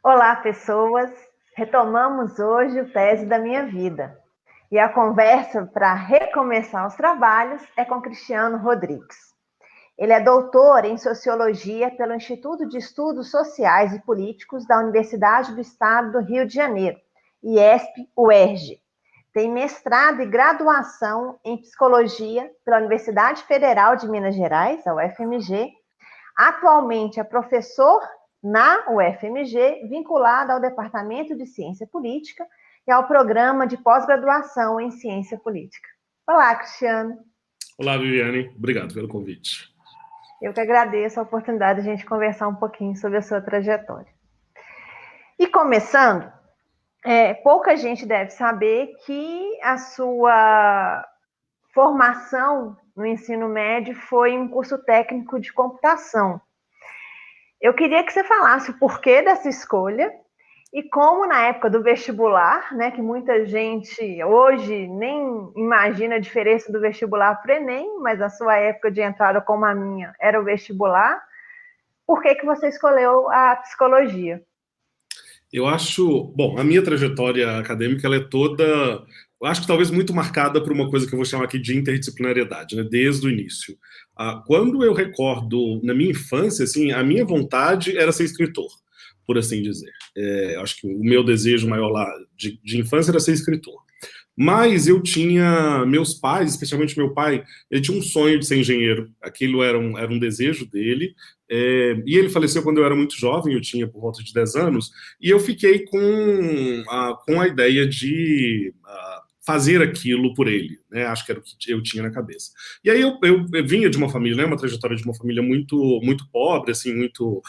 Olá, pessoas! Retomamos hoje o Tese da Minha Vida. E a conversa para recomeçar os trabalhos é com Cristiano Rodrigues. Ele é doutor em Sociologia pelo Instituto de Estudos Sociais e Políticos da Universidade do Estado do Rio de Janeiro, IESP-UERJ. Tem mestrado e graduação em Psicologia pela Universidade Federal de Minas Gerais, a UFMG. Atualmente é professor na UFMG, vinculado ao Departamento de Ciência Política e ao Programa de Pós-Graduação em Ciência Política. Olá, Cristiano. Olá, Viviane. Obrigado pelo convite. Eu que agradeço a oportunidade de a gente conversar um pouquinho sobre a sua trajetória. E começando, pouca gente deve saber que a sua formação no ensino médio foi um curso técnico de computação. Eu queria que você falasse o porquê dessa escolha e como na época do vestibular, né, que muita gente hoje nem imagina a diferença do vestibular para o Enem, mas a sua época de entrada como a minha era o vestibular, por que você escolheu a psicologia? Eu acho, bom, a minha trajetória acadêmica ela é toda, eu acho que talvez muito marcada por uma coisa que eu vou chamar aqui de interdisciplinariedade, né, desde o início. Quando eu recordo, na minha infância, assim, a minha vontade era ser escritor, por assim dizer. Acho que o meu desejo maior lá de infância era ser escritor. Mas eu tinha meus pais, especialmente meu pai, ele tinha um sonho de ser engenheiro. Aquilo era um desejo dele. E ele faleceu quando eu era muito jovem, eu tinha por volta de 10 anos, e eu fiquei com a ideia de fazer aquilo por ele, né? Acho que era o que eu tinha na cabeça. E aí eu vinha de uma família, né, uma trajetória de uma família muito, muito pobre, assim, muito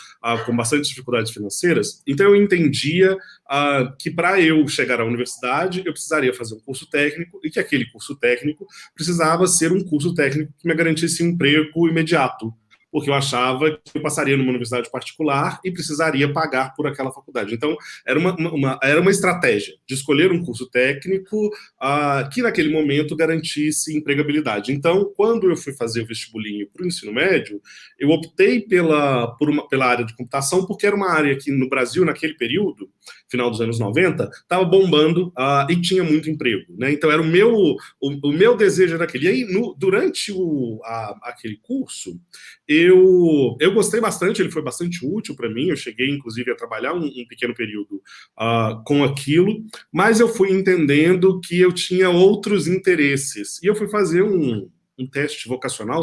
com bastante dificuldades financeiras, então eu entendia que para eu chegar à universidade eu precisaria fazer um curso técnico e que aquele curso técnico precisava ser um curso técnico que me garantisse um emprego imediato, porque eu achava que eu passaria numa universidade particular e precisaria pagar por aquela faculdade. Então, era uma estratégia de escolher um curso técnico que, naquele momento, garantisse empregabilidade. Então, quando eu fui fazer o vestibulinho para o ensino médio, eu optei pela área de computação, porque era uma área que, no Brasil, naquele período, final dos anos 90, estava bombando e tinha muito emprego, né? Então, era o meu desejo era aquele. E aí, durante aquele curso, eu gostei bastante, ele foi bastante útil para mim, eu cheguei, inclusive, a trabalhar um pequeno período com aquilo, mas eu fui entendendo que eu tinha outros interesses, e eu fui fazer um teste vocacional,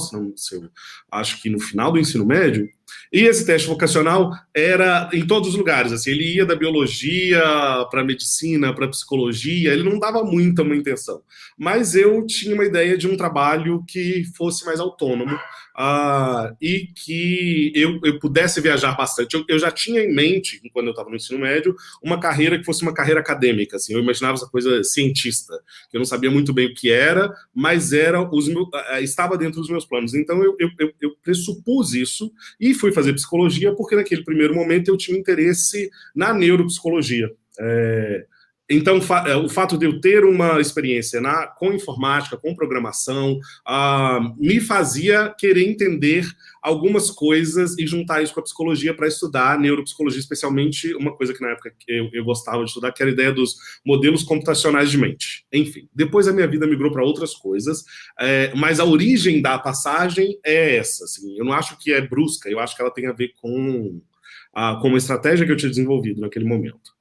acho que no final do ensino médio, e esse teste vocacional era em todos os lugares, assim, ele ia da biologia para medicina, para psicologia, ele não dava muita uma intenção, mas eu tinha uma ideia de um trabalho que fosse mais autônomo, e que eu pudesse viajar bastante. Eu já tinha em mente, quando eu estava no ensino médio, uma carreira que fosse uma carreira acadêmica, assim, eu imaginava essa coisa cientista, que eu não sabia muito bem o que era, mas estava dentro dos meus planos. Então eu pressupus isso e fui fazer psicologia, porque naquele primeiro momento eu tinha interesse na neuropsicologia. Então, o fato de eu ter uma experiência com informática, com programação, me fazia querer entender algumas coisas e juntar isso com a psicologia para estudar neuropsicologia, especialmente uma coisa que na época eu gostava de estudar, que era a ideia dos modelos computacionais de mente. Enfim, depois a minha vida migrou para outras coisas, mas a origem da passagem é essa. Assim, eu não acho que é brusca, eu acho que ela tem a ver com uma estratégia que eu tinha desenvolvido naquele momento.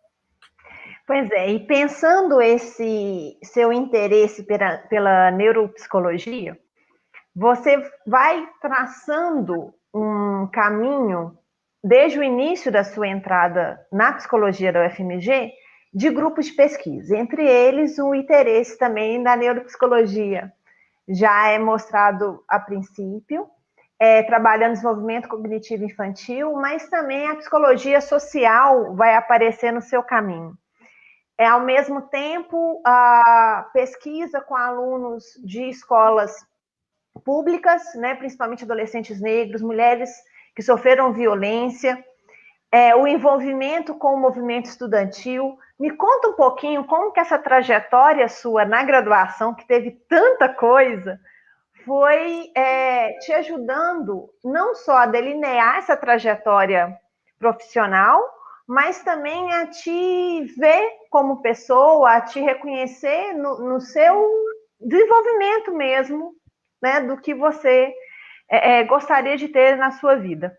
Pois é, e pensando esse seu interesse pela neuropsicologia, você vai traçando um caminho, desde o início da sua entrada na psicologia da UFMG, de grupos de pesquisa, entre eles o interesse também da neuropsicologia. Já é mostrado a princípio, trabalhando desenvolvimento cognitivo infantil, mas também a psicologia social vai aparecer no seu caminho. Ao mesmo tempo, a pesquisa com alunos de escolas públicas, né, principalmente adolescentes negros, mulheres que sofreram violência, o envolvimento com o movimento estudantil. Me conta um pouquinho como que essa trajetória sua na graduação, que teve tanta coisa, foi te ajudando não só a delinear essa trajetória profissional, mas também a te ver como pessoa, a te reconhecer no seu desenvolvimento mesmo, né, do que você gostaria de ter na sua vida.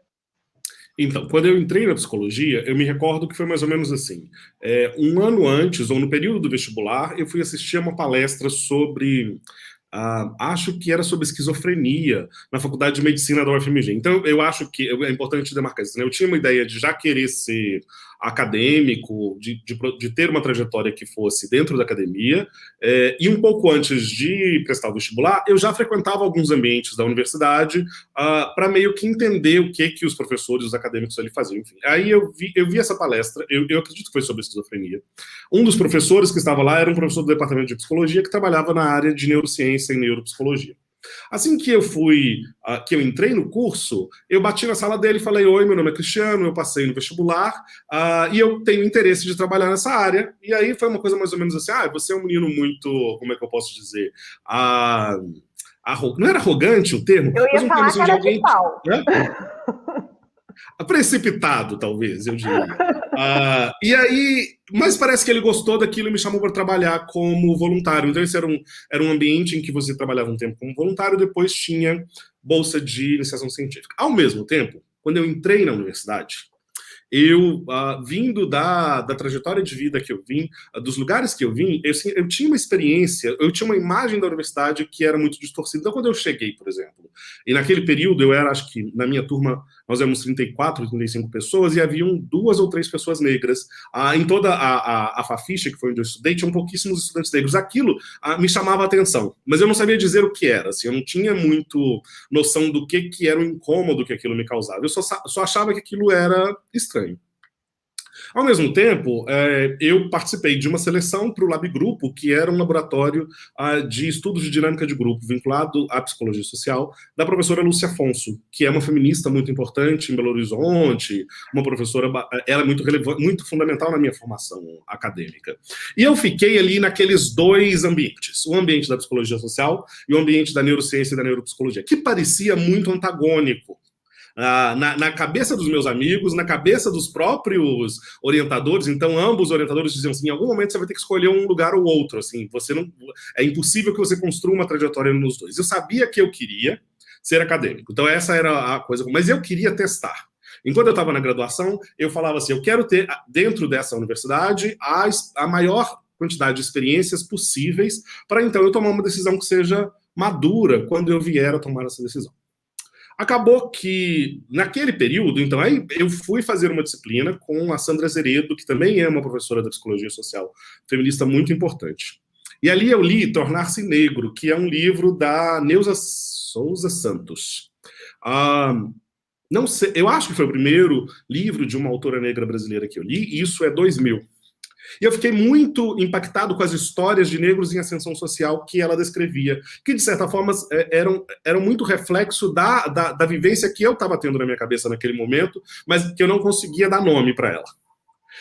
Então, quando eu entrei na psicologia, eu me recordo que foi mais ou menos assim. Um ano antes, ou no período do vestibular, eu fui assistir a uma palestra sobre acho que era sobre esquizofrenia na Faculdade de Medicina da UFMG. Então, eu acho que é importante demarcar isso, né? Eu tinha uma ideia de já querer ser acadêmico, de ter uma trajetória que fosse dentro da academia, e um pouco antes de prestar o vestibular, eu já frequentava alguns ambientes da universidade para meio que entender o que os professores, os acadêmicos ali faziam. Enfim, aí eu vi essa palestra, eu acredito que foi sobre esquizofrenia. Um dos professores que estava lá era um professor do departamento de psicologia que trabalhava na área de neurociência e neuropsicologia. Assim que que eu entrei no curso, eu bati na sala dele e falei: oi, meu nome é Cristiano, eu passei no vestibular e eu tenho interesse de trabalhar nessa área. E aí foi uma coisa mais ou menos assim: você é um menino muito, como é que eu posso dizer? Não era arrogante o termo, Eu mas ia um termo falar assim de cara de alguém. pau. Né? Precipitado, talvez, eu diria. E aí, mas parece que ele gostou daquilo e me chamou para trabalhar como voluntário. Então, esse era um ambiente em que você trabalhava um tempo como voluntário, depois tinha bolsa de iniciação científica. Ao mesmo tempo, quando eu entrei na universidade, eu, vindo da trajetória de vida que eu vim, dos lugares que eu vim, eu tinha uma experiência, eu tinha uma imagem da universidade que era muito distorcida. Então, quando eu cheguei, por exemplo, e naquele período eu era, acho que na minha turma, nós éramos 34, 35 pessoas, e haviam 2 ou 3 pessoas negras. Em toda a Fafiche, que foi onde eu estudei, tinham pouquíssimos estudantes negros. Aquilo me chamava a atenção, mas eu não sabia dizer o que era, assim, eu não tinha muito noção do que era o incômodo que aquilo me causava. Eu só achava que aquilo era estranho. Ao mesmo tempo, eu participei de uma seleção para o Lab Grupo, que era um laboratório de estudos de dinâmica de grupo, vinculado à psicologia social, da professora Lúcia Afonso, que é uma feminista muito importante em Belo Horizonte, uma professora, ela é muito relevante, muito fundamental na minha formação acadêmica. E eu fiquei ali naqueles 2 ambientes, o ambiente da psicologia social e o ambiente da neurociência e da neuropsicologia, que parecia muito antagônico. Na cabeça dos meus amigos, na cabeça dos próprios orientadores. Então ambos os orientadores diziam assim: em algum momento você vai ter que escolher um lugar ou outro, assim, você não, é impossível que você construa uma trajetória nos 2. Eu sabia que eu queria ser acadêmico, então essa era a coisa, mas eu queria testar. Enquanto eu estava na graduação, eu falava assim: eu quero ter dentro dessa universidade a maior quantidade de experiências possíveis para então eu tomar uma decisão que seja madura quando eu vier a tomar essa decisão. Acabou que, naquele período, então, aí eu fui fazer uma disciplina com a Sandra Zeredo, que também é uma professora da psicologia social feminista muito importante. E ali eu li Tornar-se Negro, que é um livro da Neuza Souza Santos. Não sei, eu acho que foi o primeiro livro de uma autora negra brasileira que eu li, e isso é 2000. E eu fiquei muito impactado com as histórias de negros em ascensão social que ela descrevia, que, de certa forma, eram muito reflexo da vivência que eu estava tendo na minha cabeça naquele momento, mas que eu não conseguia dar nome para ela.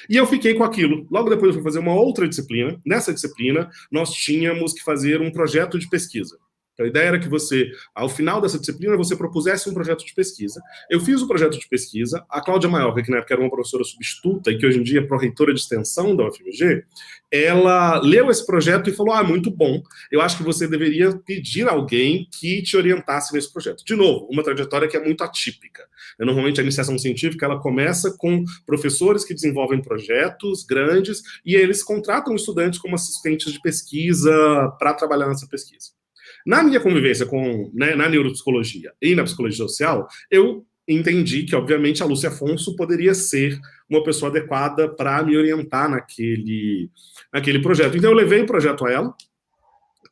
E eu fiquei com aquilo. Logo depois eu fui fazer uma outra disciplina. Nessa disciplina, nós tínhamos que fazer um projeto de pesquisa. Então, a ideia era que você, ao final dessa disciplina, você propusesse um projeto de pesquisa. Eu fiz o projeto de pesquisa. A Cláudia Maiorca, que na época era uma professora substituta e que hoje em dia é pró-reitora de extensão da UFMG, ela leu esse projeto e falou: muito bom, eu acho que você deveria pedir a alguém que te orientasse nesse projeto. De novo, uma trajetória que é muito atípica. Normalmente a iniciação científica ela começa com professores que desenvolvem projetos grandes e eles contratam estudantes como assistentes de pesquisa para trabalhar nessa pesquisa. Na minha convivência na neuropsicologia e na psicologia social, eu entendi que, obviamente, a Lúcia Afonso poderia ser uma pessoa adequada para me orientar naquele projeto. Então, eu levei o projeto a ela,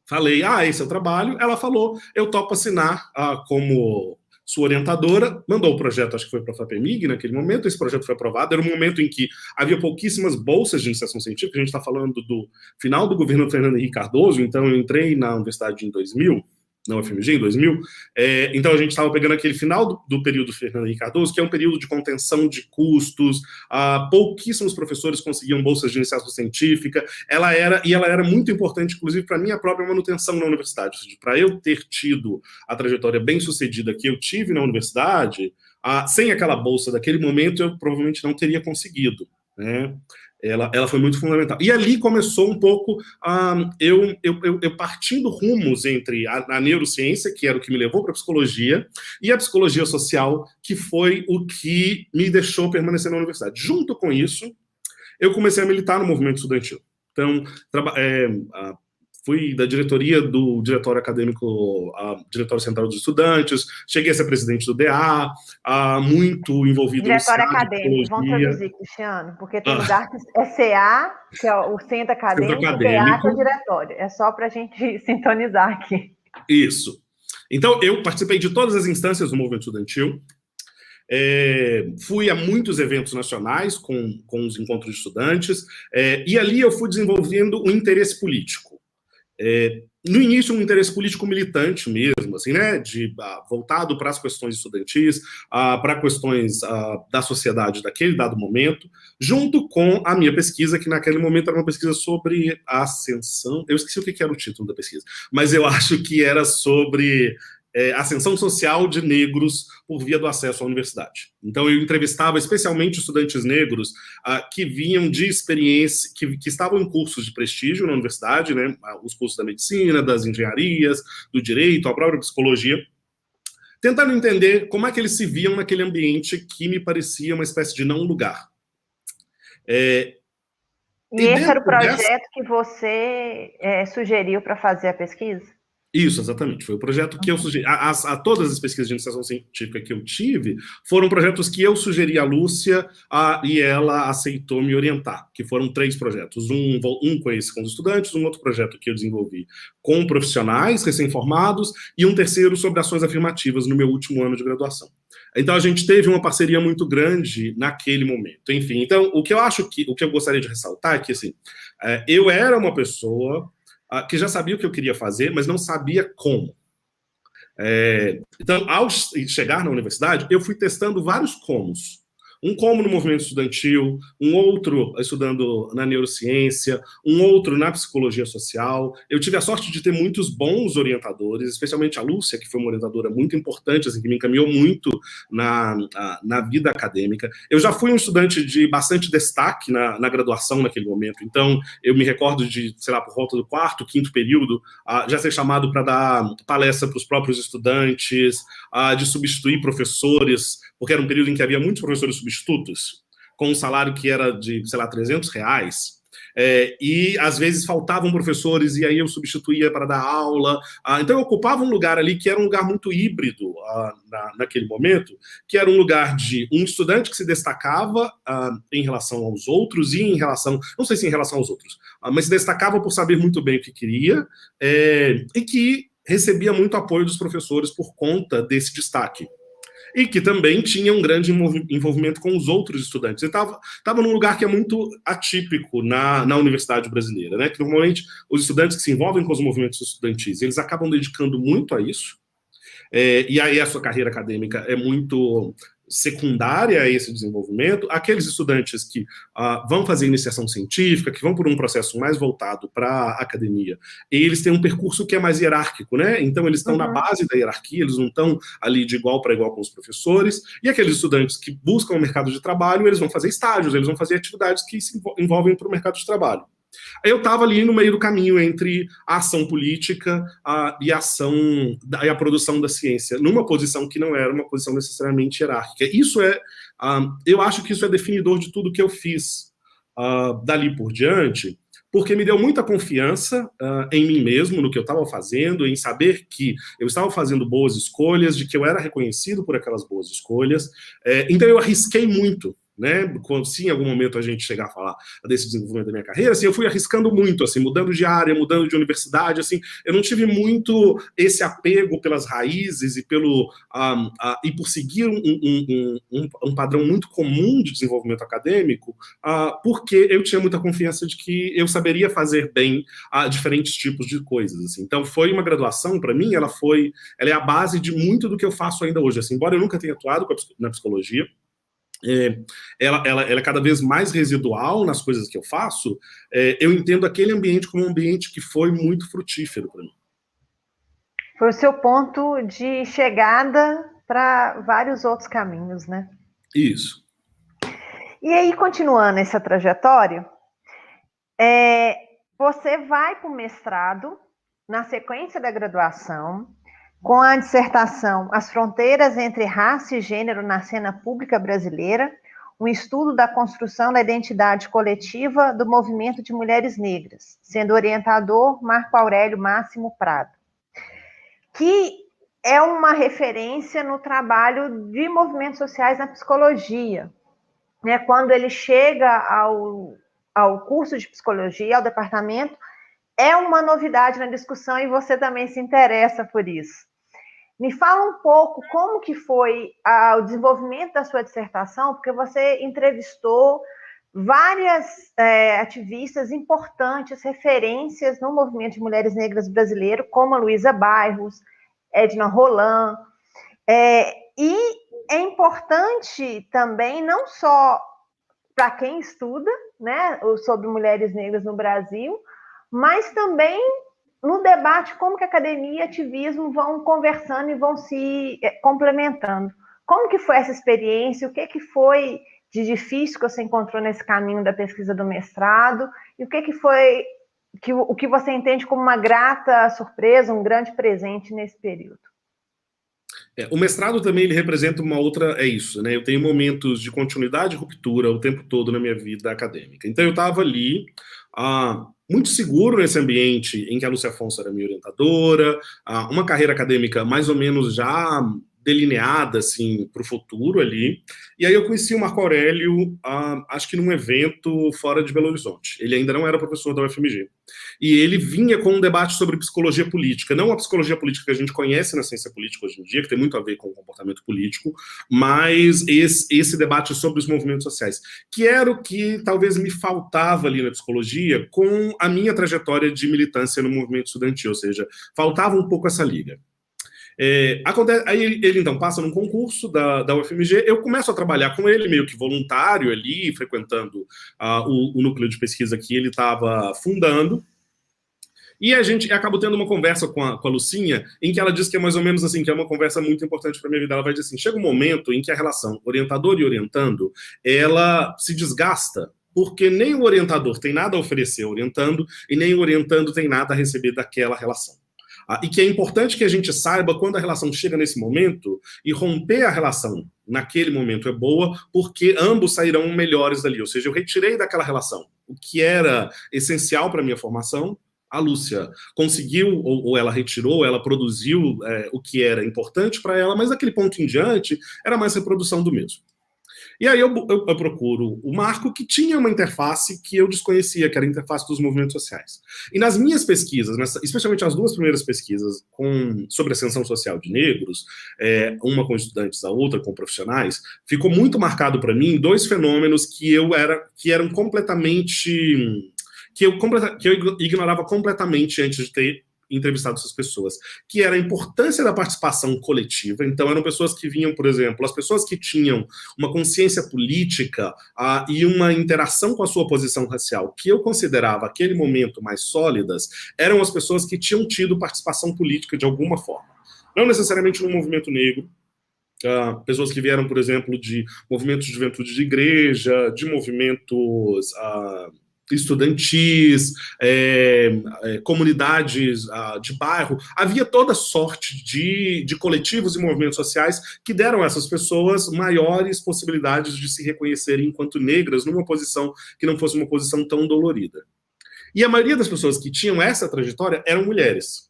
falei: esse é o trabalho. Ela falou: eu topo assinar como sua orientadora, mandou o projeto, acho que foi para a FAPEMIG naquele momento, esse projeto foi aprovado, era um momento em que havia pouquíssimas bolsas de iniciação científica, a gente está falando do final do governo do Fernando Henrique Cardoso, então eu entrei na universidade em 2000, na UFMG em 2000, então a gente estava pegando aquele final do período Fernando Henrique Cardoso, que é um período de contenção de custos, pouquíssimos professores conseguiam bolsas de iniciação científica, ela era muito importante, inclusive, para a minha própria manutenção na universidade, ou seja, para eu ter tido a trajetória bem sucedida que eu tive na universidade, sem aquela bolsa daquele momento, eu provavelmente não teria conseguido. né? Ela foi muito fundamental. E ali começou um pouco eu partindo rumos entre a neurociência, que era o que me levou para a psicologia, e a psicologia social, que foi o que me deixou permanecer na universidade. Junto com isso, eu comecei a militar no movimento estudantil. Então, fui da diretoria do diretório acadêmico, diretório central dos estudantes, cheguei a ser presidente do DA, muito envolvido no Diretório CA de acadêmico, vamos psicologia. traduzir, Cristiano, porque tem lugar que é CA, que é o centro Centro acadêmico, e PA, que é o acadêmico, diretório. É só para a gente sintonizar aqui. isso. Então, eu participei de todas as instâncias do movimento estudantil, fui a muitos eventos nacionais com os encontros de estudantes, e ali eu fui desenvolvendo um interesse político. No início, um interesse político militante mesmo, assim, né, voltado para as questões estudantis, para questões da sociedade daquele dado momento, junto com a minha pesquisa, que naquele momento era uma pesquisa sobre a ascensão, eu esqueci o que era o título da pesquisa, mas eu acho que era sobre ascensão social de negros por via do acesso à universidade. Então, eu entrevistava especialmente estudantes negros que vinham de experiência, que estavam em cursos de prestígio na universidade, né, os cursos da medicina, das engenharias, do direito, a própria psicologia, tentando entender como é que eles se viam naquele ambiente que me parecia uma espécie de não lugar. E esse era o projeto que você sugeriu para fazer a pesquisa? Isso, exatamente. Foi o projeto que eu sugeri. Todas as pesquisas de iniciação científica que eu tive foram projetos que eu sugeri à Lúcia e ela aceitou me orientar, que foram 3 projetos. Um com esse com os estudantes, um outro projeto que eu desenvolvi com profissionais recém-formados e um terceiro sobre ações afirmativas no meu último ano de graduação. Então, a gente teve uma parceria muito grande naquele momento. Enfim, então, o que eu gostaria de ressaltar é que, assim, eu era uma pessoa que já sabia o que eu queria fazer, mas não sabia como. Então, ao chegar na universidade, eu fui testando vários comos. Um como no movimento estudantil, um outro estudando na neurociência, um outro na psicologia social. Eu tive a sorte de ter muitos bons orientadores, especialmente a Lúcia, que foi uma orientadora muito importante, assim, que me encaminhou muito na vida acadêmica. Eu já fui um estudante de bastante destaque na graduação naquele momento, então eu me recordo de, sei lá, por volta do 4º, 5º período, já ser chamado para dar palestra para os próprios estudantes, de substituir professores, porque era um período em que havia muitos professores substitutos, com um salário que era de, sei lá, R$300, e às vezes faltavam professores, e aí eu substituía para dar aula. Então eu ocupava um lugar ali que era um lugar muito híbrido naquele momento, que era um lugar de um estudante que se destacava em relação aos outros, e em relação, não sei se em relação aos outros, mas se destacava por saber muito bem o que queria, e que recebia muito apoio dos professores por conta desse destaque. E que também tinha um grande envolvimento com os outros estudantes. Ele estava num lugar que é muito atípico na universidade brasileira, né? Que normalmente os estudantes que se envolvem com os movimentos estudantis, eles acabam dedicando muito a isso, e aí a sua carreira acadêmica é muito secundária a esse desenvolvimento. Aqueles estudantes que vão fazer iniciação científica, que vão por um processo mais voltado para a academia, eles têm um percurso que é mais hierárquico, né? Então eles estão na base da hierarquia, eles não estão ali de igual para igual com os professores, e aqueles estudantes que buscam o mercado de trabalho, eles vão fazer estágios, eles vão fazer atividades que se envolvem para o mercado de trabalho. Eu estava ali no meio do caminho entre a ação política e a produção da ciência, numa posição que não era uma posição necessariamente hierárquica. Isso eu acho que isso é definidor de tudo que eu fiz dali por diante, porque me deu muita confiança em mim mesmo, no que eu estava fazendo, em saber que eu estava fazendo boas escolhas, de que eu era reconhecido por aquelas boas escolhas. Então eu arrisquei muito, né? Se em algum momento a gente chegar a falar desse desenvolvimento da minha carreira, assim, eu fui arriscando muito, assim, mudando de área, mudando de universidade, assim, eu não tive muito esse apego pelas raízes e e por seguir um padrão muito comum de desenvolvimento acadêmico, porque eu tinha muita confiança de que eu saberia fazer bem diferentes tipos de coisas, assim. Então foi uma graduação, para mim, ela é a base de muito do que eu faço ainda hoje, assim, embora eu nunca tenha atuado na psicologia, ela é cada vez mais residual nas coisas que eu faço. Eu entendo aquele ambiente como um ambiente que foi muito frutífero para mim. Foi o seu ponto de chegada para vários outros caminhos, né? Isso. E aí, continuando essa trajetória, você vai para o mestrado, na sequência da graduação, com a dissertação As Fronteiras entre Raça e Gênero na Cena Pública Brasileira, um estudo da construção da identidade coletiva do movimento de mulheres negras, sendo orientador Marco Aurélio Máximo Prado, que é uma referência no trabalho de movimentos sociais na psicologia. Né? Quando ele chega ao curso de psicologia, ao departamento, é uma novidade na discussão e você também se interessa por isso. Me fala um pouco como que foi o desenvolvimento da sua dissertação, porque você entrevistou várias ativistas importantes, referências no movimento de mulheres negras brasileiro, como a Luísa Bairros, Edna Roland, e é importante também, não só para quem estuda, né, sobre mulheres negras no Brasil, mas também no debate como que a academia e ativismo vão conversando e vão se complementando. Como que foi essa experiência? O que foi de difícil que você encontrou nesse caminho da pesquisa do mestrado? E o que foi o que você entende como uma grata surpresa, um grande presente nesse período? O mestrado também ele representa uma outra, é isso, né? Eu tenho momentos de continuidade e ruptura o tempo todo na minha vida acadêmica. Então eu estava ali, muito seguro nesse ambiente em que a Lúcia Afonso era minha orientadora, uma carreira acadêmica mais ou menos já delineada assim, para o futuro ali. E aí eu conheci o Marco Aurélio, acho que num evento fora de Belo Horizonte. Ele ainda não era professor da UFMG. E ele vinha com um debate sobre psicologia política, não a psicologia política que a gente conhece na ciência política hoje em dia, que tem muito a ver com o comportamento político, mas esse debate sobre os movimentos sociais, que era o que talvez me faltava ali na psicologia com a minha trajetória de militância no movimento estudantil, ou seja, faltava um pouco essa liga. Aí ele então passa num concurso da UFMG, eu começo a trabalhar com ele, meio que voluntário ali, frequentando o núcleo de pesquisa que ele estava fundando, e a gente acaba tendo uma conversa com a Lucinha, em que ela diz que é mais ou menos assim, que é uma conversa muito importante para minha vida. Ela vai dizer assim, chega um momento em que a relação orientador e orientando, ela se desgasta, porque nem o orientador tem nada a oferecer orientando, e nem o orientando tem nada a receber daquela relação. E que é importante que a gente saiba quando a relação chega nesse momento, e romper a relação naquele momento é boa, porque ambos sairão melhores dali. Ou seja, eu retirei daquela relação o que era essencial para a minha formação, a Lúcia conseguiu, ou ela retirou, ela produziu o que era importante para ela, mas daquele ponto em diante era mais reprodução do mesmo. E aí eu procuro o Marco, que tinha uma interface que eu desconhecia, que era a interface dos movimentos sociais. E nas minhas pesquisas, especialmente as duas primeiras pesquisas sobre ascensão social de negros, uma com estudantes, a outra com profissionais, ficou muito marcado para mim dois fenômenos que eram completamente... que eu ignorava completamente antes de ter entrevistado essas pessoas, que era a importância da participação coletiva. Então eram pessoas que vinham, por exemplo, as pessoas que tinham uma consciência política e uma interação com a sua posição racial, que eu considerava aquele momento mais sólidas, eram as pessoas que tinham tido participação política de alguma forma. Não necessariamente no movimento negro, pessoas que vieram, por exemplo, de movimentos de juventude de igreja, de movimentos estudantis, comunidades de bairro. Havia toda sorte de coletivos e movimentos sociais que deram a essas pessoas maiores possibilidades de se reconhecerem enquanto negras numa posição que não fosse uma posição tão dolorida. E a maioria das pessoas que tinham essa trajetória eram mulheres.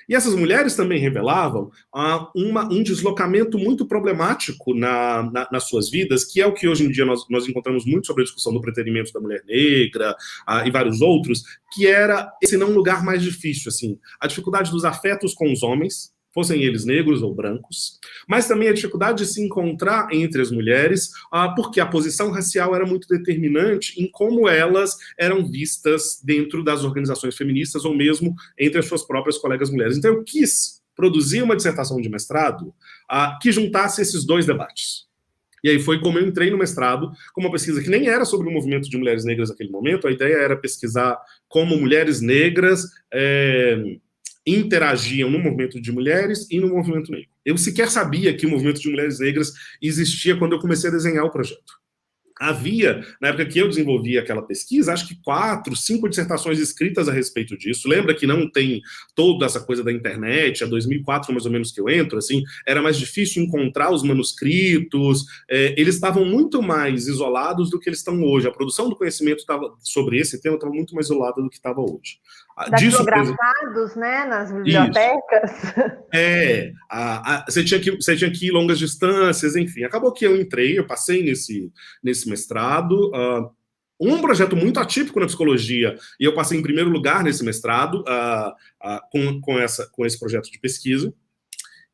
E essas mulheres também revelavam um deslocamento muito problemático nas suas vidas, que é o que hoje em dia nós encontramos muito sobre a discussão do preterimento da mulher negra e vários outros, que era esse não lugar mais difícil, assim, a dificuldade dos afetos com os homens, fossem eles negros ou brancos, mas também a dificuldade de se encontrar entre as mulheres, porque a posição racial era muito determinante em como elas eram vistas dentro das organizações feministas ou mesmo entre as suas próprias colegas mulheres. Então eu quis produzir uma dissertação de mestrado que juntasse esses dois debates. E aí foi como eu entrei no mestrado, com uma pesquisa que nem era sobre o movimento de mulheres negras naquele momento. A ideia era pesquisar como mulheres negras interagiam no movimento de mulheres e no movimento negro. Eu sequer sabia que o movimento de mulheres negras existia quando eu comecei a desenhar o projeto. havia, na época que eu desenvolvi aquela pesquisa, acho que 4, 5 dissertações escritas a respeito disso. Lembra que não tem toda essa coisa da internet, é 2004 mais ou menos que eu entro, assim, era mais difícil encontrar os manuscritos, eles estavam muito mais isolados do que eles estão hoje. A produção do conhecimento sobre esse tema estava muito mais isolada do que estava hoje. Datilografados, né, nas bibliotecas. Você tinha que ir longas distâncias, enfim. Acabou que eu entrei, eu passei nesse mestrado. Um projeto muito atípico na psicologia, e eu passei em primeiro lugar nesse mestrado com esse projeto de pesquisa.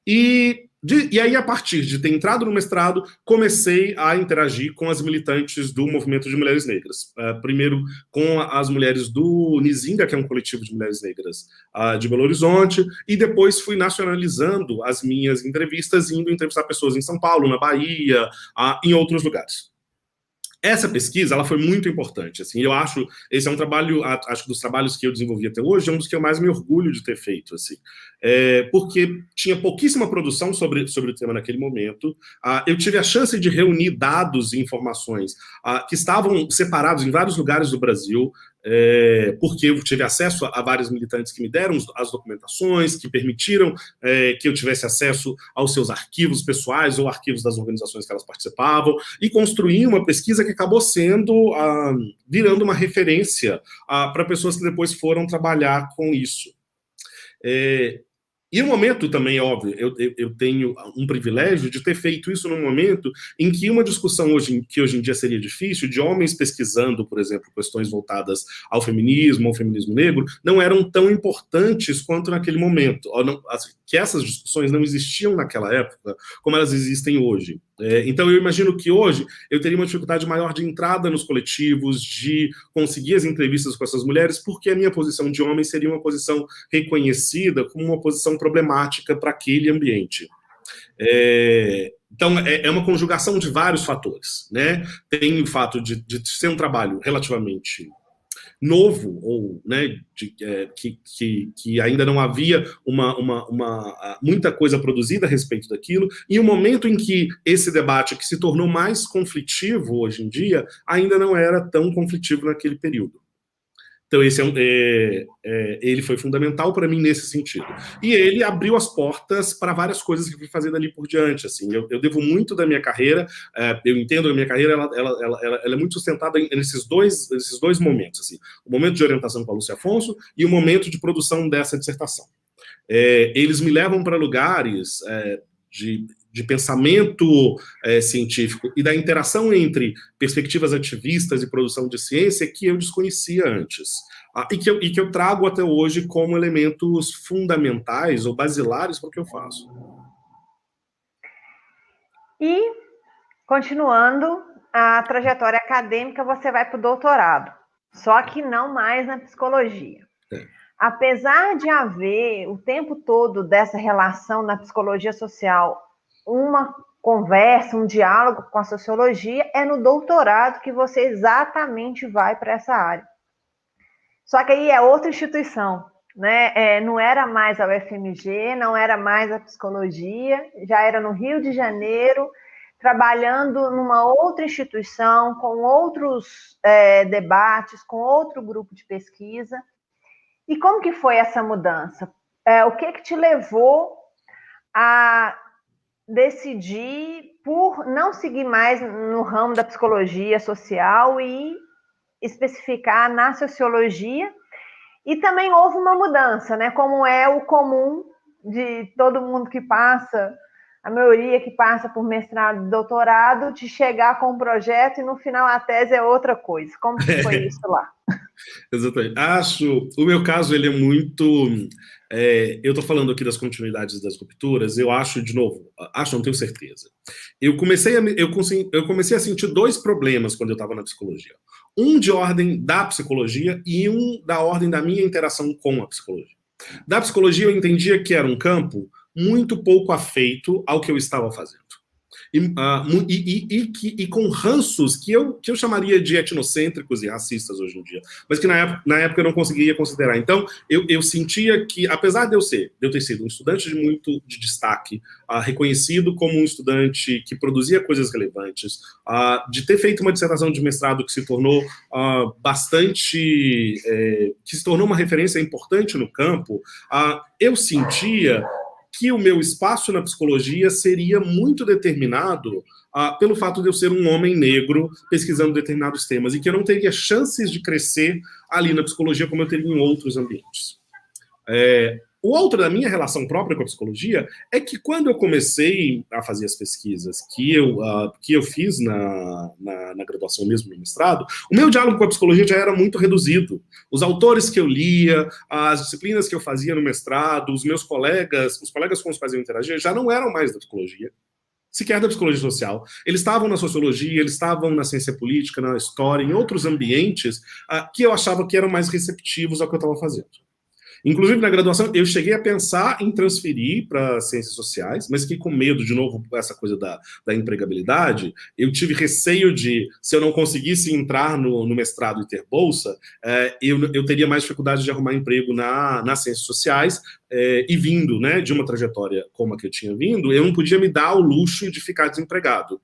E aí, a partir de ter entrado no mestrado, comecei a interagir com as militantes do movimento de mulheres negras. Primeiro com as mulheres do Nizinga, que é um coletivo de mulheres negras de Belo Horizonte, e depois fui nacionalizando as minhas entrevistas, indo entrevistar pessoas em São Paulo, na Bahia, em outros lugares. Essa pesquisa, ela foi muito importante, assim, eu acho, esse é um trabalho, acho que dos trabalhos que eu desenvolvi até hoje, é um dos que eu mais me orgulho de ter feito, assim, porque tinha pouquíssima produção sobre o tema naquele momento, eu tive a chance de reunir dados e informações que estavam separados em vários lugares do Brasil, porque eu tive acesso a vários militantes que me deram as documentações, que permitiram que eu tivesse acesso aos seus arquivos pessoais ou arquivos das organizações que elas participavam, e construí uma pesquisa que acabou virando uma referência para pessoas que depois foram trabalhar com isso. E o momento também, óbvio, eu tenho um privilégio de ter feito isso num momento em que uma discussão que hoje em dia seria difícil, de homens pesquisando, por exemplo, questões voltadas ao feminismo negro, não eram tão importantes quanto naquele momento. Que essas discussões não existiam naquela época como elas existem hoje. Então eu imagino que hoje eu teria uma dificuldade maior de entrada nos coletivos, de conseguir as entrevistas com essas mulheres, porque a minha posição de homem seria uma posição reconhecida como uma posição problemática para aquele ambiente. Então, é uma conjugação de vários fatores, né? Tem o fato de ser um trabalho relativamente novo, ou, né, que ainda não havia muita coisa produzida a respeito daquilo, e o momento em que esse debate, que se tornou mais conflitivo hoje em dia, ainda não era tão conflitivo naquele período. Então, ele foi fundamental para mim nesse sentido. E ele abriu as portas para várias coisas que eu fui fazer dali por diante. Assim, eu devo muito da minha carreira, eu entendo que a minha carreira ela é muito sustentada nesses dois momentos. Assim, o momento de orientação com a Lúcia Afonso e o momento de produção dessa dissertação. Eles me levam para lugares de pensamento científico e da interação entre perspectivas ativistas e produção de ciência que eu desconhecia antes. E que eu trago até hoje como elementos fundamentais ou basilares para o que eu faço. E, continuando a trajetória acadêmica, você vai para o doutorado, só que não mais na psicologia. Apesar de haver o tempo todo dessa relação na psicologia social, uma conversa, um diálogo com a sociologia, é no doutorado que você exatamente vai para essa área. Só que aí é outra instituição, né? Não era mais a UFMG, não era mais a psicologia, já era no Rio de Janeiro, trabalhando numa outra instituição, com outros debates, com outro grupo de pesquisa. E como que foi essa mudança? O que te levou a decidir por não seguir mais no ramo da psicologia social e especificar na sociologia? E também houve uma mudança, né? Como é o comum de todo mundo que passa, a maioria que passa por mestrado e doutorado, de chegar com um projeto e no final a tese é outra coisa. Como que foi isso lá? Exatamente. O meu caso, ele é muito... eu estou falando aqui das continuidades das rupturas, eu acho, de novo, não tenho certeza. Eu comecei a sentir dois problemas quando eu estava na psicologia. Um de ordem da psicologia e um da ordem da minha interação com a psicologia. Da psicologia, eu entendia que era um campo muito pouco afeito ao que eu estava fazendo. e com ranços que eu chamaria de etnocêntricos e racistas hoje em dia, mas que na época eu não conseguia considerar. Então, eu sentia que, apesar de eu ter sido um estudante de destaque, reconhecido como um estudante que produzia coisas relevantes, de ter feito uma dissertação de mestrado que se tornou que se tornou uma referência importante no campo, eu sentia que o meu espaço na psicologia seria muito determinado pelo fato de eu ser um homem negro pesquisando determinados temas, e que eu não teria chances de crescer ali na psicologia como eu teria em outros ambientes. O outro da minha relação própria com a psicologia é que quando eu comecei a fazer as pesquisas que eu fiz na graduação mesmo, no mestrado, o meu diálogo com a psicologia já era muito reduzido. Os autores que eu lia, as disciplinas que eu fazia no mestrado, os colegas com os quais eu interagia, já não eram mais da psicologia, sequer da psicologia social. Eles estavam na sociologia, eles estavam na ciência política, na história, em outros ambientes que eu achava que eram mais receptivos ao que eu estava fazendo. Inclusive, na graduação, eu cheguei a pensar em transferir para ciências sociais, mas fiquei com medo, de novo, essa coisa da empregabilidade. Eu tive receio de, se eu não conseguisse entrar no mestrado e ter bolsa, eu teria mais dificuldade de arrumar emprego nas ciências sociais, e vindo, né, de uma trajetória como a que eu tinha vindo, eu não podia me dar o luxo de ficar desempregado.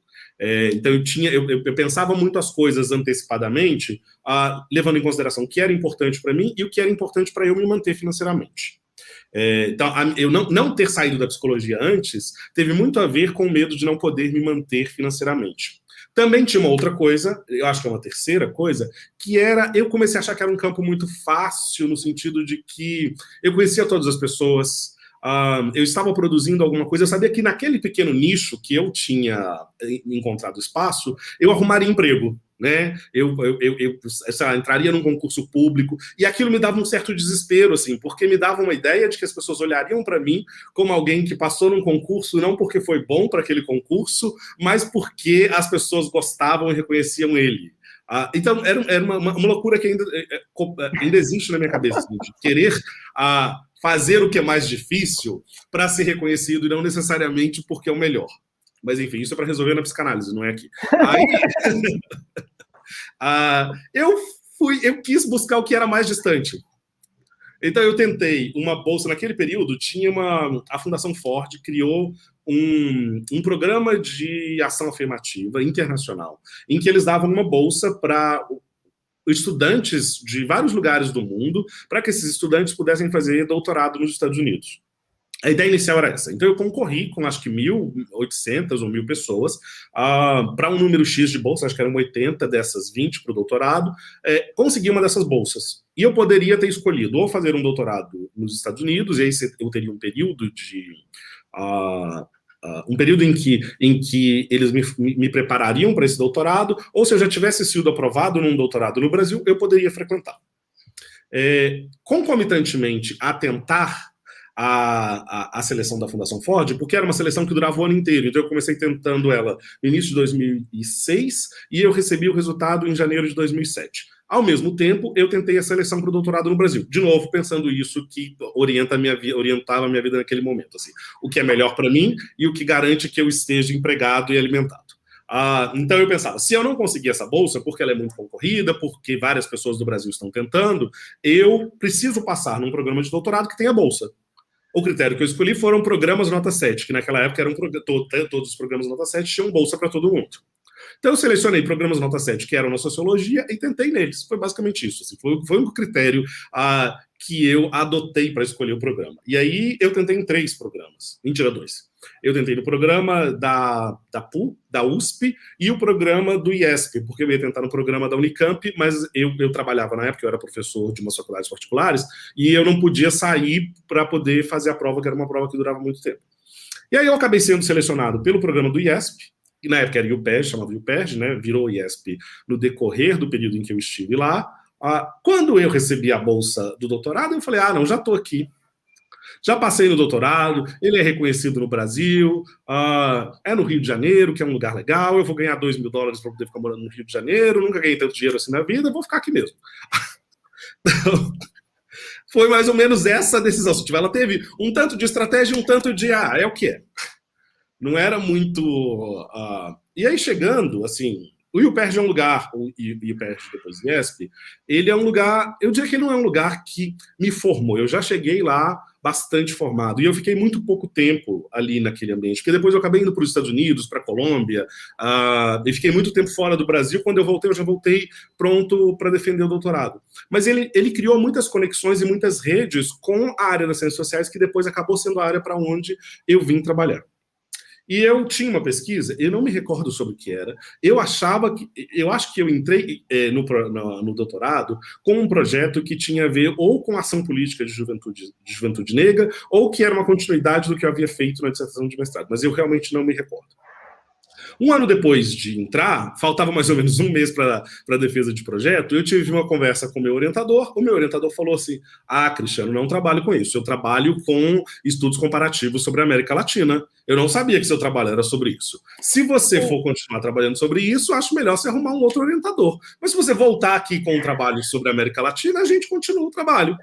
Então eu pensava muito as coisas antecipadamente, levando em consideração o que era importante para mim e o que era importante para eu me manter financeiramente. Então, eu não ter saído da psicologia antes teve muito a ver com o medo de não poder me manter financeiramente. Também tinha uma outra coisa, eu acho que é uma terceira coisa, que era, eu comecei a achar que era um campo muito fácil, no sentido de que eu conhecia todas as pessoas, eu estava produzindo alguma coisa, eu sabia que naquele pequeno nicho que eu tinha encontrado espaço, eu arrumaria emprego, né? Eu entraria num concurso público, e aquilo me dava um certo desespero, assim, porque me dava uma ideia de que as pessoas olhariam para mim como alguém que passou num concurso, não porque foi bom para aquele concurso, mas porque as pessoas gostavam e reconheciam ele. Então, era uma loucura que ainda existe na minha cabeça, assim, de querer fazer o que é mais difícil para ser reconhecido e não necessariamente porque é o melhor. Mas, enfim, isso é para resolver na psicanálise, não é aqui. Eu quis buscar o que era mais distante. Então, eu tentei uma bolsa. Naquele período, a Fundação Ford criou um programa de ação afirmativa internacional, em que eles davam uma bolsa para estudantes de vários lugares do mundo, para que esses estudantes pudessem fazer doutorado nos Estados Unidos. A ideia inicial era essa. Então eu concorri com acho que 1.800 ou 1.000 pessoas para um número X de bolsas, acho que eram 80 dessas, 20 para o doutorado, consegui uma dessas bolsas. E eu poderia ter escolhido ou fazer um doutorado nos Estados Unidos, e aí eu teria um período em que eles me preparariam para esse doutorado, ou se eu já tivesse sido aprovado num doutorado no Brasil, eu poderia frequentar. Concomitantemente a tentar a seleção da Fundação Ford, porque era uma seleção que durava o ano inteiro, então eu comecei tentando ela no início de 2006 e eu recebi o resultado em janeiro de 2007. Ao mesmo tempo, eu tentei a seleção para o doutorado no Brasil. De novo, pensando isso que orientava a minha vida naquele momento. Assim, o que é melhor para mim e o que garante que eu esteja empregado e alimentado. Então eu pensava, se eu não conseguir essa bolsa, porque ela é muito concorrida, porque várias pessoas do Brasil estão tentando, eu preciso passar num programa de doutorado que tenha bolsa. O critério que eu escolhi foram programas nota 7, que naquela época todos os programas nota 7 tinham bolsa para todo mundo. Então eu selecionei programas nota 7 que eram na sociologia e tentei neles. Foi basicamente isso. Assim, foi um critério que eu adotei para escolher o programa. E aí eu tentei em 3 programas. Mentira, 2. Eu tentei no programa da USP e o programa do IESP, porque eu ia tentar no programa da Unicamp, mas eu trabalhava na época, eu era professor de umas faculdades particulares, e eu não podia sair para poder fazer a prova, que era uma prova que durava muito tempo. E aí eu acabei sendo selecionado pelo programa do IESP, que na época era IUPERJ, chamava IUPERJ, né? Virou IESP no decorrer do período em que eu estive lá. Quando eu recebi a bolsa do doutorado, eu falei, não, já estou aqui. Já passei no doutorado, ele é reconhecido no Brasil, é no Rio de Janeiro, que é um lugar legal, eu vou ganhar $2.000 para poder ficar morando no Rio de Janeiro, nunca ganhei tanto dinheiro assim na vida, vou ficar aqui mesmo. Então, foi mais ou menos essa decisão. Ela teve um tanto de estratégia e um tanto de, é o que é. não era muito... E aí chegando, assim, o UPERJ é um lugar, e o UPERJ depois do IESP, ele é um lugar, eu diria que ele não é um lugar que me formou, eu já cheguei lá bastante formado, e eu fiquei muito pouco tempo ali naquele ambiente, porque depois eu acabei indo para os Estados Unidos, para a Colômbia, e fiquei muito tempo fora do Brasil. Quando eu já voltei pronto para defender o doutorado. Mas ele criou muitas conexões e muitas redes com a área das ciências sociais, que depois acabou sendo a área para onde eu vim trabalhar. E eu tinha uma pesquisa, eu não me recordo sobre o que era, eu acho que eu entrei no doutorado com um projeto que tinha a ver ou com ação política de juventude negra, ou que era uma continuidade do que eu havia feito na dissertação de mestrado, mas eu realmente não me recordo. Um ano depois de entrar, faltava mais ou menos um mês para a defesa de projeto, eu tive uma conversa com o meu orientador falou assim, Cristiano, não trabalho com isso, eu trabalho com estudos comparativos sobre a América Latina, eu não sabia que seu trabalho era sobre isso. Se você for continuar trabalhando sobre isso, acho melhor você arrumar um outro orientador. Mas se você voltar aqui com um trabalho sobre a América Latina, a gente continua o trabalho.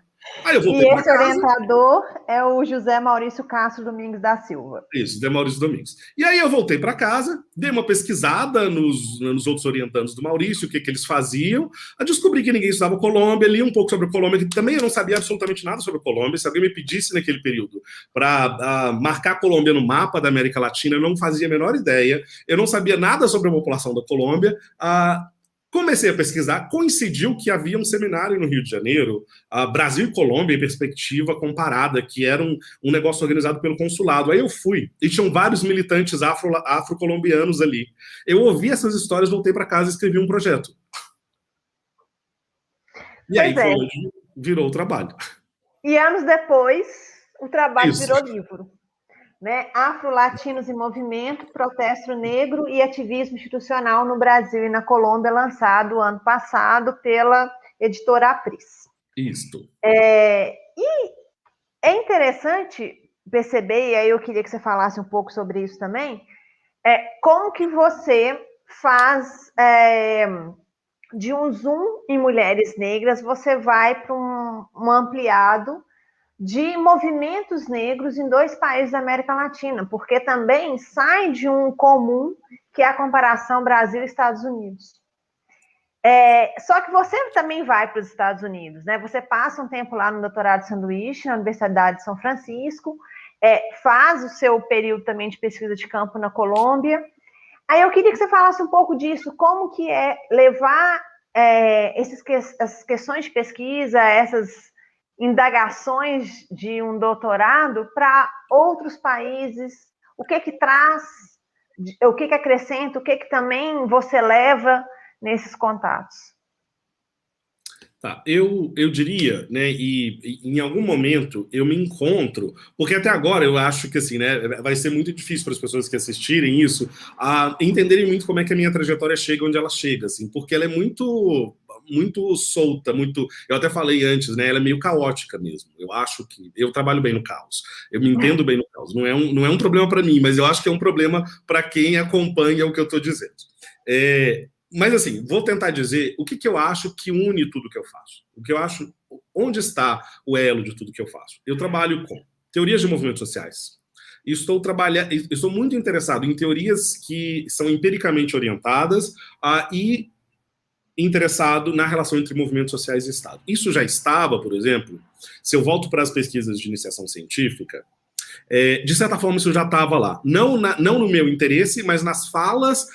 Aí eu voltei para casa. E esse orientador é o José Maurício Castro Domingos da Silva. Isso, José Maurício Domingos. E aí eu voltei para casa, dei uma pesquisada nos outros orientandos do Maurício, o que eles faziam, a descobri que ninguém estudava Colômbia, li um pouco sobre a Colômbia, que também eu não sabia absolutamente nada sobre a Colômbia. Se alguém me pedisse naquele período para marcar a Colômbia no mapa da América Latina, eu não fazia a menor ideia, eu não sabia nada sobre a população da Colômbia. Comecei a pesquisar, coincidiu que havia um seminário no Rio de Janeiro, Brasil e Colômbia em perspectiva comparada, que era um negócio organizado pelo consulado. Aí eu fui, e tinham vários militantes afro-colombianos ali. Eu ouvi essas histórias, voltei para casa e escrevi um projeto. E aí foi onde virou o trabalho. E anos depois, o trabalho virou livro. Né? Afro-Latinos em Movimento, Protesto Negro e Ativismo Institucional no Brasil e na Colômbia, lançado ano passado pela editora Apris. Isso. E é interessante perceber, e aí eu queria que você falasse um pouco sobre isso também, como que você faz de um zoom em mulheres negras, você vai para um ampliado de movimentos negros em 2 países da América Latina, porque também sai de um comum, que é a comparação Brasil e Estados Unidos. Só que você também vai para os Estados Unidos, né? Você passa um tempo lá no doutorado de sanduíche, na Universidade de São Francisco, faz o seu período também de pesquisa de campo na Colômbia. Aí eu queria que você falasse um pouco disso, como que é levar essas questões de pesquisa, essas indagações de um doutorado para outros países, o que traz, o que acrescenta, o que também você leva nesses contatos? Tá, eu diria, né, e em algum momento eu me encontro, porque até agora eu acho que assim, né, vai ser muito difícil para as pessoas que assistirem isso entenderem muito como é que a minha trajetória chega onde ela chega, assim, porque ela é muito solta, eu até falei antes, né, ela é meio caótica mesmo. Eu acho que eu trabalho bem no caos, eu me entendo bem no caos, não é um problema para mim, mas eu acho que é um problema para quem acompanha o que eu estou dizendo. Mas assim, vou tentar dizer o que eu acho que une tudo que eu faço. O que eu acho, onde está o elo de tudo que eu faço? Eu trabalho com teorias de movimentos sociais. Estou muito interessado em teorias que são empiricamente orientadas e interessado na relação entre movimentos sociais e Estado. Isso já estava, por exemplo, se eu volto para as pesquisas de iniciação científica, de certa forma isso já estava lá. Não no meu interesse, mas nas falas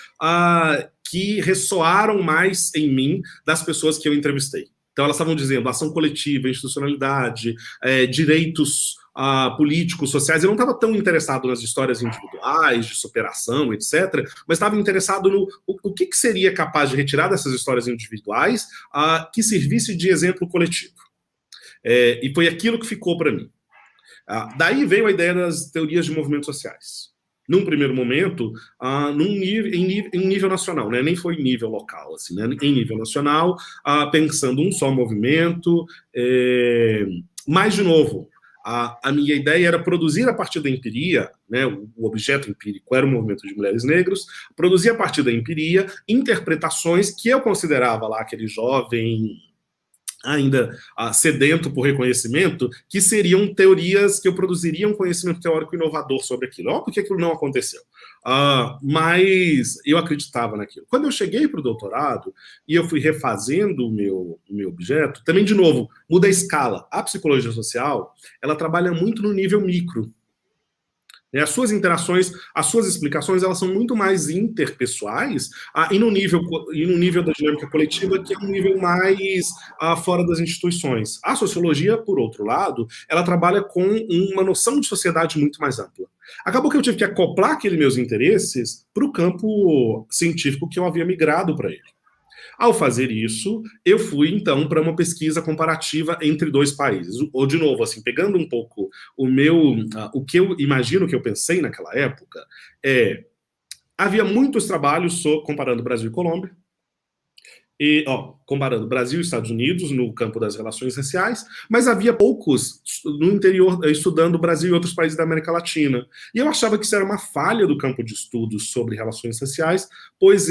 que ressoaram mais em mim das pessoas que eu entrevistei. Então elas estavam dizendo ação coletiva, institucionalidade, direitos políticos, sociais. Eu não estava tão interessado nas histórias individuais, de superação, etc., mas estava interessado no o que seria capaz de retirar dessas histórias individuais que servisse de exemplo coletivo. E foi aquilo que ficou para mim. Daí veio a ideia das teorias de movimentos sociais. Num primeiro momento, em nível nacional, né? Nem foi em nível local, assim, né? Em nível nacional, pensando um só movimento, mas, de novo, a minha ideia era produzir a partir da empiria, né? O objeto empírico era o movimento de mulheres negras, produzir a partir da empiria interpretações que eu considerava lá aquele jovem ainda sedento por reconhecimento, que seriam teorias que eu produziria um conhecimento teórico inovador sobre aquilo. Óbvio que aquilo não aconteceu, mas eu acreditava naquilo. Quando eu cheguei para o doutorado e eu fui refazendo o meu objeto, também, de novo, muda a escala. A psicologia social, ela trabalha muito no nível micro. As suas interações, as suas explicações, elas são muito mais interpessoais e no nível da dinâmica coletiva, que é um nível mais fora das instituições. A sociologia, por outro lado, ela trabalha com uma noção de sociedade muito mais ampla. Acabou que eu tive que acoplar aqueles meus interesses para o campo científico que eu havia migrado para ele. Ao fazer isso, eu fui, então, para uma pesquisa comparativa entre dois países. Ou, de novo, assim, pegando um pouco o que eu imagino que eu pensei naquela época, havia muitos trabalhos comparando Brasil e Colômbia, comparando Brasil e Estados Unidos no campo das relações raciais, mas havia poucos no interior estudando Brasil e outros países da América Latina. E eu achava que isso era uma falha do campo de estudos sobre relações raciais, pois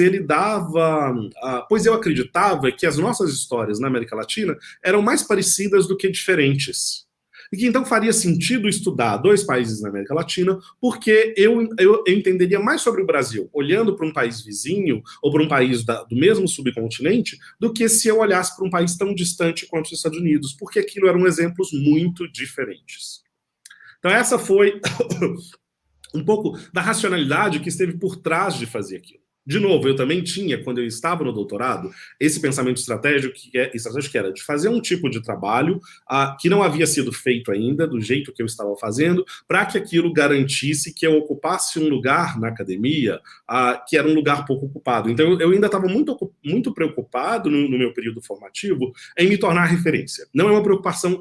eu acreditava que as nossas histórias na América Latina eram mais parecidas do que diferentes. E que então faria sentido estudar dois países na América Latina, porque eu entenderia mais sobre o Brasil olhando para um país vizinho ou para um país do mesmo subcontinente, do que se eu olhasse para um país tão distante quanto os Estados Unidos, porque aquilo eram exemplos muito diferentes. Então essa foi um pouco da racionalidade que esteve por trás de fazer aquilo. De novo, eu também tinha, quando eu estava no doutorado, esse pensamento estratégico que era de fazer um tipo de trabalho que não havia sido feito ainda, do jeito que eu estava fazendo, para que aquilo garantisse que eu ocupasse um lugar na academia que era um lugar pouco ocupado. Então, eu ainda estava muito preocupado no meu período formativo em me tornar referência. Não é uma preocupação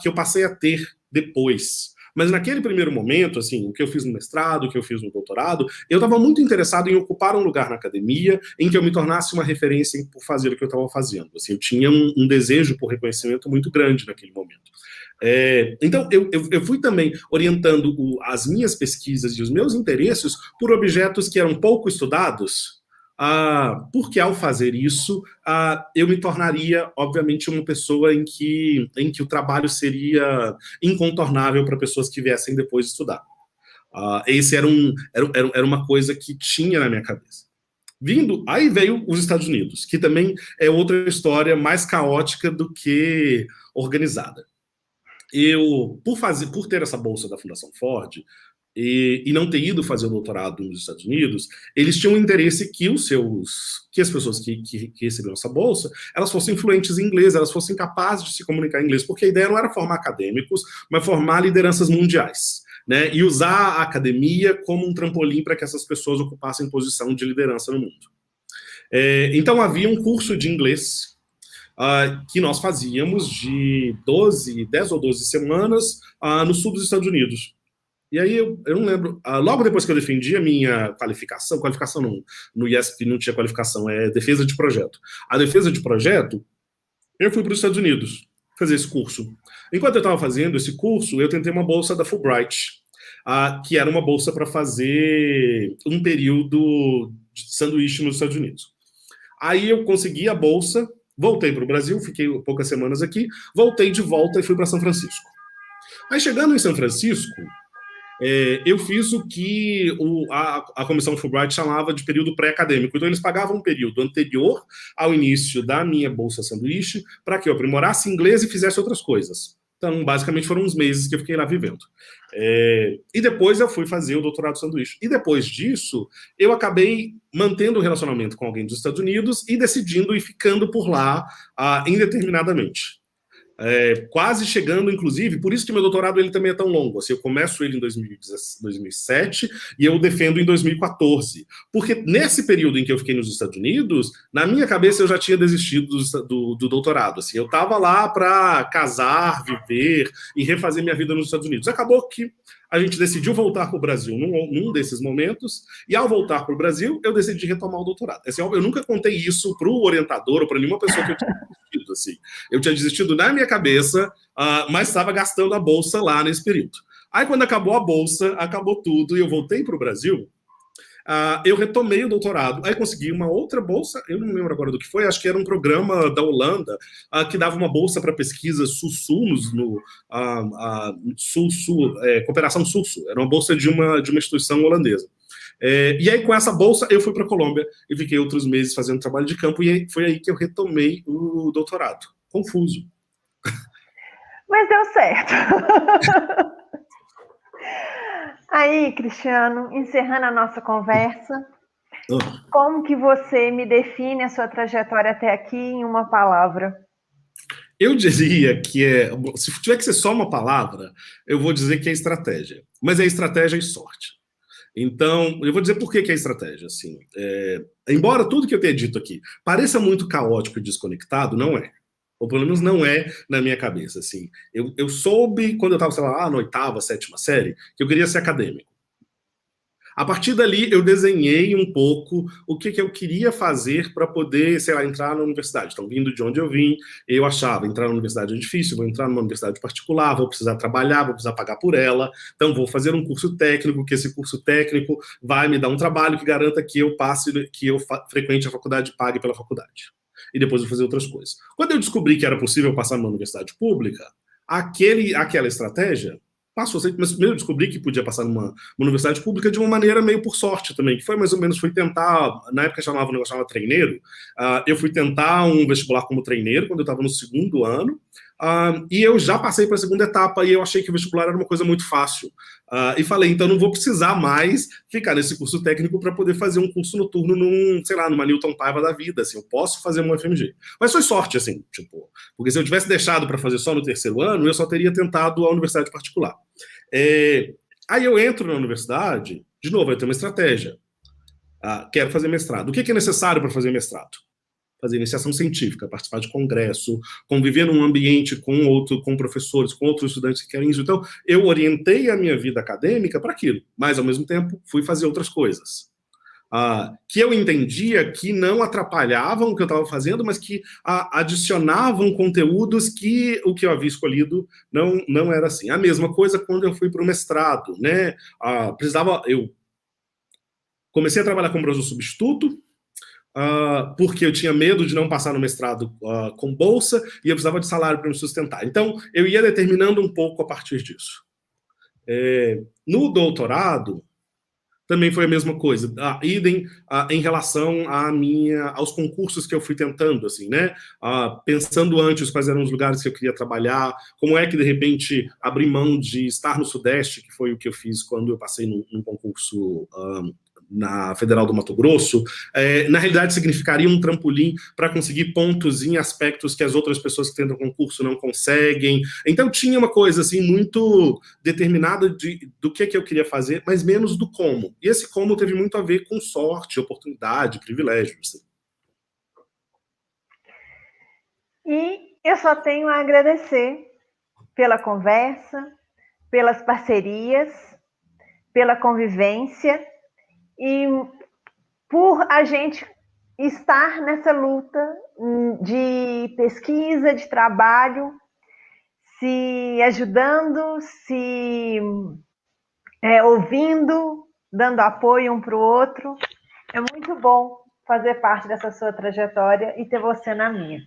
que eu passei a ter depois. Mas naquele primeiro momento, assim, o que eu fiz no mestrado, o que eu fiz no doutorado, eu estava muito interessado em ocupar um lugar na academia em que eu me tornasse uma referência por fazer o que eu estava fazendo. Assim, eu tinha um desejo por reconhecimento muito grande naquele momento. Então, eu fui também orientando as minhas pesquisas e os meus interesses por objetos que eram pouco estudados, porque ao fazer isso, eu me tornaria, obviamente, uma pessoa em que o trabalho seria incontornável para pessoas que viessem depois de estudar. Esse era uma coisa que tinha na minha cabeça. Aí veio os Estados Unidos, que também é outra história mais caótica do que organizada. Por ter essa bolsa da Fundação Ford, e não ter ido fazer o doutorado nos Estados Unidos, eles tinham interesse que as pessoas que recebiam essa bolsa, elas fossem fluentes em inglês, elas fossem capazes de se comunicar em inglês, porque a ideia não era formar acadêmicos, mas formar lideranças mundiais, né? E usar a academia como um trampolim para que essas pessoas ocupassem posição de liderança no mundo. Então havia um curso de inglês que nós fazíamos de 10 ou 12 semanas no sul dos Estados Unidos. E aí eu não lembro, logo depois que eu defendi a minha qualificação no IESP não tinha qualificação, é defesa de projeto. A defesa de projeto, eu fui para os Estados Unidos fazer esse curso. Enquanto eu estava fazendo esse curso, eu tentei uma bolsa da Fulbright, que era uma bolsa para fazer um período de sanduíche nos Estados Unidos. Aí eu consegui a bolsa, voltei para o Brasil, fiquei poucas semanas aqui, voltei de volta e fui para São Francisco. Aí chegando em São Francisco, eu fiz o que a Comissão Fulbright chamava de período pré-acadêmico. Então, eles pagavam um período anterior ao início da minha bolsa sanduíche para que eu aprimorasse inglês e fizesse outras coisas. Então, basicamente, foram uns meses que eu fiquei lá vivendo. E depois eu fui fazer o doutorado sanduíche. E depois disso, eu acabei mantendo um relacionamento com alguém dos Estados Unidos e decidindo ir ficando por lá indeterminadamente. Quase chegando, inclusive, por isso que meu doutorado ele também é tão longo. Assim, eu começo ele em 2007 e eu defendo em 2014. Porque nesse período em que eu fiquei nos Estados Unidos, na minha cabeça eu já tinha desistido do doutorado. Assim, eu estava lá para casar, viver e refazer minha vida nos Estados Unidos. Acabou que a gente decidiu voltar para o Brasil num desses momentos, e ao voltar para o Brasil, eu decidi retomar o doutorado. Assim, eu nunca contei isso para o orientador ou para nenhuma pessoa que eu tinha desistido. Assim. Eu tinha desistido na minha cabeça, mas estava gastando a bolsa lá nesse período. Aí, quando acabou a bolsa, acabou tudo, e eu voltei para o Brasil, Eu retomei o doutorado, aí consegui uma outra bolsa, eu não lembro agora do que foi, acho que era um programa da Holanda, que dava uma bolsa para pesquisa Sul-Sul, Sul-Sul, Cooperação Sul-Sul, era uma bolsa de uma instituição holandesa. E aí, com essa bolsa, eu fui para a Colômbia e fiquei outros meses fazendo trabalho de campo, e foi aí que eu retomei o doutorado. Confuso. Mas deu certo. Aí, Cristiano, encerrando a nossa conversa, como que você me define a sua trajetória até aqui em uma palavra? Eu diria que se tiver que ser só uma palavra, eu vou dizer que é estratégia. Mas é estratégia e sorte. Então, eu vou dizer por que é estratégia. Assim, embora tudo que eu tenha dito aqui pareça muito caótico e desconectado, não é. Ou pelo menos não é na minha cabeça. Assim. Eu soube, quando eu estava, sei lá, na oitava, sétima série, que eu queria ser acadêmico. A partir dali, eu desenhei um pouco o que eu queria fazer para poder, sei lá, entrar na universidade. Então, vindo de onde eu vim, eu achava, entrar na universidade é difícil, vou entrar numa universidade particular, vou precisar trabalhar, vou precisar pagar por ela, então vou fazer um curso técnico, que esse curso técnico vai me dar um trabalho que garanta que eu passe, que eu frequente a faculdade e pague pela faculdade. E depois vou fazer outras coisas. Quando eu descobri que era possível passar numa universidade pública, aquela estratégia passou. Mas primeiro eu descobri que podia passar numa universidade pública de uma maneira meio por sorte também, que foi mais ou menos, fui tentar, na época chamava o negócio, chamava treineiro, eu fui tentar um vestibular como treineiro quando eu estava no segundo ano, e eu já passei para a segunda etapa e eu achei que o vestibular era uma coisa muito fácil. E falei, então não vou precisar mais ficar nesse curso técnico para poder fazer um curso noturno sei lá, numa Newton Paiva da vida, assim, eu posso fazer uma FMG. Mas foi sorte, assim, tipo, porque se eu tivesse deixado para fazer só no terceiro ano, eu só teria tentado a universidade particular. Aí eu entro na universidade, de novo, eu tenho uma estratégia. Quero fazer mestrado. O que é necessário para fazer mestrado? Fazer iniciação científica, participar de congresso, conviver num ambiente com professores, com outros estudantes que querem isso. Então, eu orientei a minha vida acadêmica para aquilo, mas, ao mesmo tempo, fui fazer outras coisas. Que eu entendia que não atrapalhavam o que eu estava fazendo, mas que adicionavam conteúdos que o que eu havia escolhido não era assim. A mesma coisa quando eu fui para o mestrado, né? Eu comecei a trabalhar como professor substituto, porque eu tinha medo de não passar no mestrado com bolsa e eu precisava de salário para me sustentar. Então, eu ia determinando um pouco a partir disso. No doutorado, também foi a mesma coisa. Idem em relação aos concursos que eu fui tentando, assim, né? Pensando antes quais eram os lugares que eu queria trabalhar, como é que, de repente, abri mão de estar no Sudeste, que foi o que eu fiz quando eu passei num concurso na Federal do Mato Grosso, na realidade significaria um trampolim para conseguir pontos em aspectos que as outras pessoas que tentam concurso não conseguem. Então tinha uma coisa assim muito determinada do que eu queria fazer, mas menos do como. E esse como teve muito a ver com sorte, oportunidade, privilégio. Assim. E eu só tenho a agradecer pela conversa, pelas parcerias, pela convivência e por a gente estar nessa luta de pesquisa, de trabalho, se ajudando, se ouvindo, dando apoio um para o outro. É muito bom fazer parte dessa sua trajetória e ter você na minha.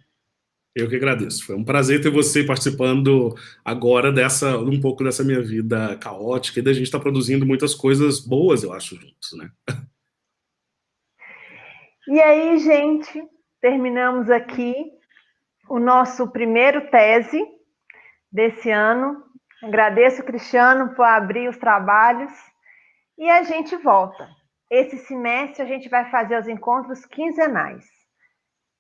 Eu que agradeço. Foi um prazer ter você participando agora um pouco dessa minha vida caótica e da gente estar produzindo muitas coisas boas, eu acho, juntos, né? E aí, gente, terminamos aqui o nosso primeiro tese desse ano. Agradeço, Cristiano, por abrir os trabalhos e a gente volta. Esse semestre a gente vai fazer os encontros quinzenais.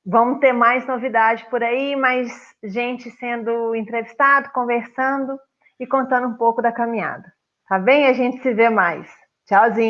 Vamos ter mais novidade por aí, mais gente sendo entrevistado, conversando e contando um pouco da caminhada. Tá bem? A gente se vê mais. Tchauzinho!